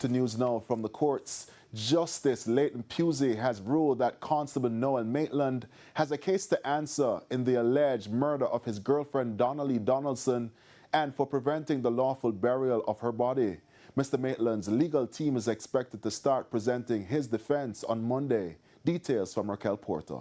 To news now from the courts. Justice Leighton Pusey has ruled that Constable Noel Maitland has a case to answer in the alleged murder of his girlfriend Donnelly Donaldson and for preventing the lawful burial of her body. Mr. Maitland's legal team is expected to start presenting his defense on Monday. Details from Raquel Porter.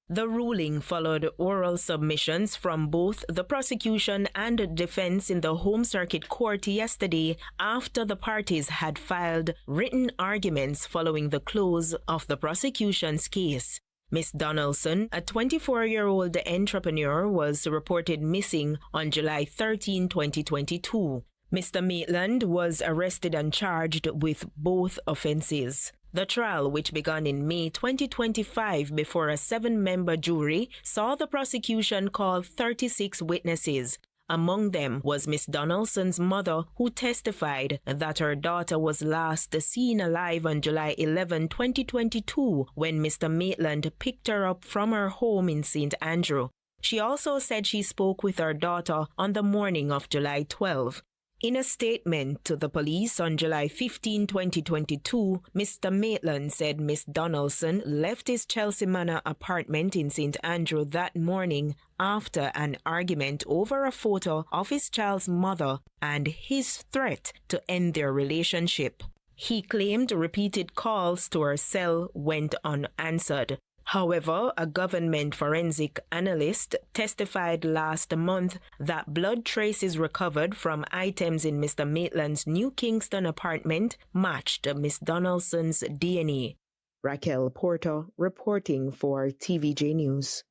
The ruling followed oral submissions from both the prosecution and defense in the Home Circuit Court yesterday after the parties had filed written arguments following the close of the prosecution's case. Miss Donaldson, a 24-year-old entrepreneur, was reported missing on July 13, 2022. Mr. Maitland was arrested and charged with both offenses. The trial, which began in May 2025 before a 7-member jury, saw the prosecution call 36 witnesses. Among them was Miss Donaldson's mother, who testified that her daughter was last seen alive on July 11, 2022, when Mr. Maitland picked her up from her home in St. Andrew. She also said she spoke with her daughter on the morning of July 12. In a statement to the police on July 15, 2022, Mr. Maitland said Miss Donaldson left his Chelsea Manor apartment in St. Andrew that morning after an argument over a photo of his child's mother and his threat to end their relationship. He claimed repeated calls to her cell went unanswered. However, a government forensic analyst testified last month that blood traces recovered from items in Mr. Maitland's New Kingston apartment matched Miss Donaldson's DNA. Raquel Porter reporting for TVJ News.